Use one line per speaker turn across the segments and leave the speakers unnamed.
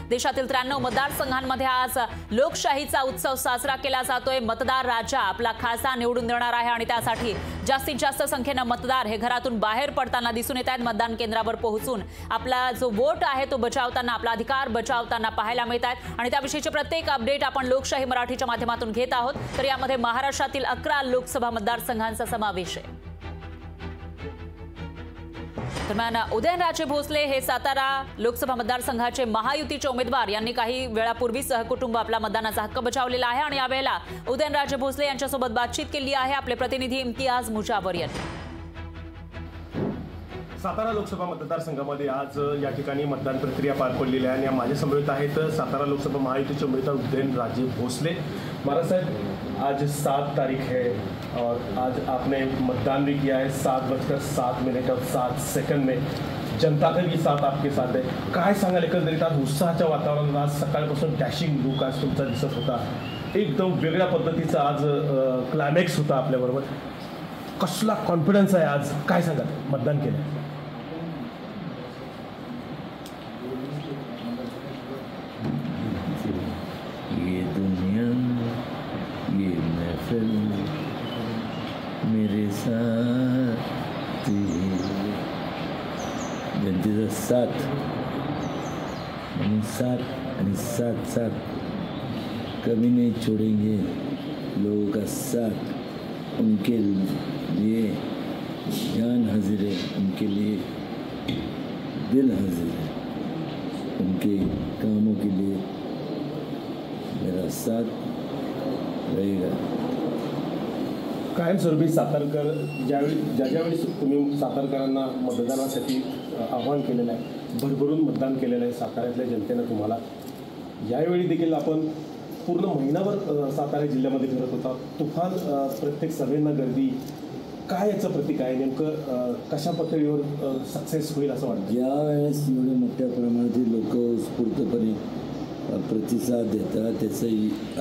देशातील 93 मतदारसंघांमध्ये आज लोकशाहीचा उत्सव साजरा केला जातोय। मतदार राजा आपला खासदार निवडून देणार आहे आणि त्यासाठी जास्तीत जास्त संख्येने मतदार हे घरातून बाहेर पडताना दिसून येत आहेत। मतदान केंद्रावर पोहोचून आपला जो वोट आहे तो बजावताना, आपला अधिकार बजावताना पाहायला मिळत आहेत आणि त्याविषयीचे प्रत्येक अपडेट आपण लोकशाही मराठीच्या माध्यमातून घेत आहोत। तर यामध्ये महाराष्ट्रातील 11 लोकसभा मतदारसंघांचा समावेश आहे। दरम्यान उदयनराजे भोसले हे सातारा लोकसभा मतदारसंघाचे महायुतीचे उमेदवार यांनी काही वेळापूर्वी सहकुटुंब आपला मतदानाचा हक्क बजावलेला आहे आणि यावेळेला उदयनराजे भोसले यांच्यासोबत बातचीत केली आहे आपले प्रतिनिधी इम्तियाज मुजावर यांनी।
सातारा लोकसभा मतदारसंघामध्ये आज या ठिकाणी मतदान प्रक्रिया पार पडलेली आहे आणि माझ्या समवेत आहेत सातारा लोकसभा महायुतीचे उमेदवार उदयनराजे भोसले। महाराज साहब, आज 7 तारीख है और आज आपने मतदान भी किया है 7:07 और 7 में। जनता का भी साथ आपके साथ है, काय सांगाल एकंदरीत आज उत्साहाच्या वातावरणात आज सकाळपासून डॅशिंग लुक आज तुमचा दिसत होता, एकदम वेगळ्या पद्धतीचा आज क्लायमॅक्स होता आपल्याबरोबर, कसला कॉन्फिडन्स आहे आज, काय सांगाल मतदान केलं?
ये दुनिया ये महफिल मेरे साथ जनतेचा साथ आणि साथ कभी नहीं छोड़ेंगे। लोगों का साथ, उनके लिए जान हाजिर है, उनके लिए दिल हाजिर है, उनके कामों के लिए मेरा साथ रहेगा।
कायमस्वरूपी सातारकर ज्यावेळी तुम्ही सातारकरांना मतदानासाठी आवाहन केलेलं आहे, भरभरून मतदान केलेलं आहे साताऱ्यातल्या जनतेनं तुम्हाला, यावेळी देखील आपण पूर्ण महिनाभर सातारा जिल्ह्यामध्ये फिरत होता, तुफान प्रत्येक सभेंना गर्दी, काय याचं प्रतीक आहे नेमकं, कशा पातळीवर सक्सेस होईल असं वाटतं?
ज्यावेळेस एवढ्या मोठ्या प्रमाणात लोक उत्स्फूर्तपणे प्रतिसाद देतात त्याचा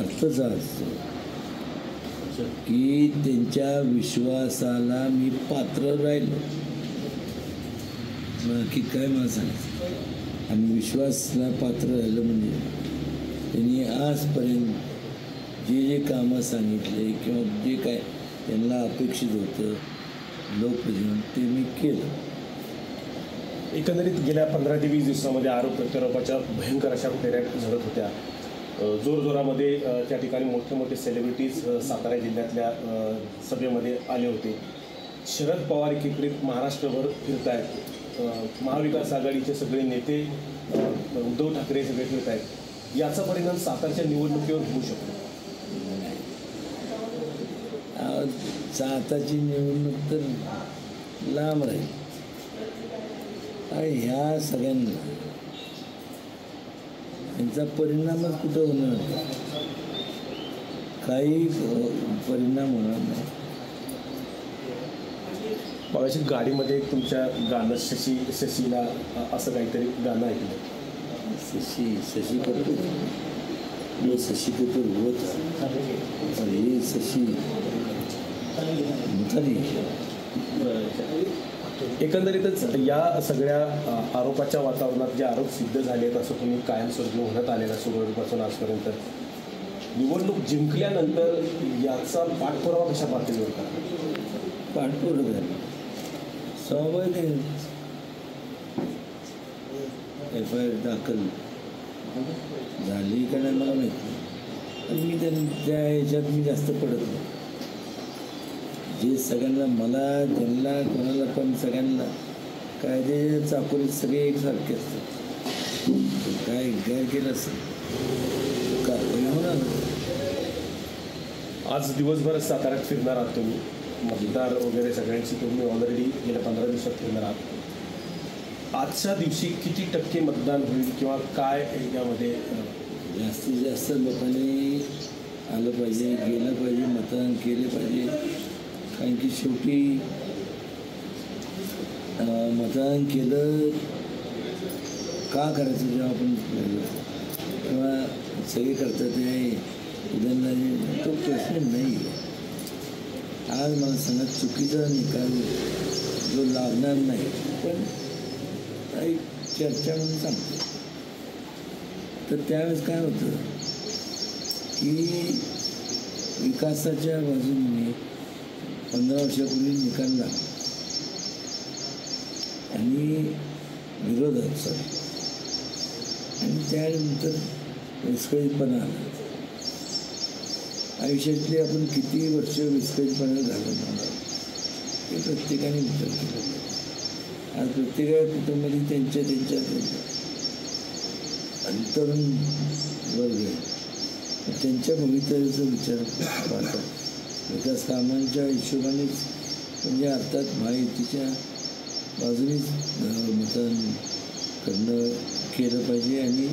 अर्थच असतो की त्यांच्या विश्वासाला मी पात्र राहिलो, की काय मला सांगायचं। आणि विश्वासाला पात्र राहिलं म्हणजे त्यांनी आजपर्यंत जे कामं सांगितले किंवा जे काय त्यांना अपेक्षित होतं लोकप्रतिनिधी ते मी केलं।
एकंदरीत गेल्या 15 ते 20 दिवसामध्ये आरोप प्रत्यारोपाच्या भयंकर अशा फेऱ्या झडत होत्या, जोरजोरामध्ये त्या ठिकाणी मोठे सेलिब्रिटीज सातारा जिल्ह्यातल्या सभेमध्ये आले होते। शरद पवार एकीकडे महाराष्ट्रभर फिरत आहेत, महाविकास आघाडीचे सगळे नेते, उद्धव ठाकरे सगळे फिरत आहेत, याचा परिणाम सातारच्या निवडणुकीवर होऊ शकतो?
सातारची निवडणूक तर लांब राहील, ह्या सगळ्यांना यांचा परिणामच कुठं होणार, काही परिणाम होणार नाही।
मगाशी गाडीमध्ये तुमच्या गाणं शशीला असं काहीतरी गाणं ऐकलं,
शशी कपूर, ये शशी कपूर होता और ये शशी मुथारी।
एकंदरीतच या सगळ्या आरोपाच्या वातावरणात जे आरोप सिद्ध झाले आहेत असं तुम्ही कायमस्वरूपी म्हणत आलेला सुरुवातीपासून आजपर्यंत, निवडणूक जिंकल्यानंतर याचा पाठपुरावा कशा पातळीवर करा?
पाठपुरावा झाला स्वाभाविक FIR दाखल झाली का नाही मला माहीत नाही, पण मी त्या ह्याच्यात मी जास्त पडत नाही। जे सगळ्यांना मला त्यांना कोणाला पण सगळ्यांना कायदे चाकोरीत सगळे एकसारखे असतात, काय गैर केलं असेल कारवाई होणार।
आज दिवसभर साताऱ्यात फिरणार आहात तुम्ही, मतदार वगैरे सगळ्यांशी तुम्ही ऑलरेडी गेल्या 15 दिवसात फिरणार आहात, आजच्या दिवशी किती टक्के मतदान होईल किंवा काय यामध्ये?
जास्तीत जास्त लोकांनी आलं पाहिजे, गेलं पाहिजे, मतदान केले पाहिजे, कारण की शेवटी मतदान केलं का करायचं जेव्हा आपण किंवा सगळे करतात ते उदयनराजे, तो प्रश्न नाही। आज मला सांगा चुकीचा निकाल जो लागणार नाही, पण काही चर्चा म्हणून सांगतो तर त्यावेळेस काय होतं की विकासाच्या बाजूने 15 वर्षापूर्वी निकाल लागला आणि विरोधात आणि त्यानंतर विस्कळीतपणा आला. आयुष्यातली आपण किती वर्ष विस्कळीतपणा घालवणार हे प्रत्येकाने विचार केला. आज प्रत्येका कुटुंबामध्ये त्यांच्या तरुण वर्ग आहे, त्यांच्या भवितव्याचा विचार पाहतात. विकास कामांच्या हिशोबानेच म्हणजे अर्थात महायुतीच्या बाजूनेच मतदान केलं पाहिजे आणि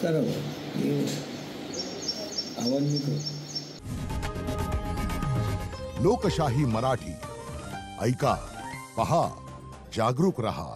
करावं हे आव्हान मी करतो.
लोकशाही मराठी ऐका, पहा, जागरूक रहा.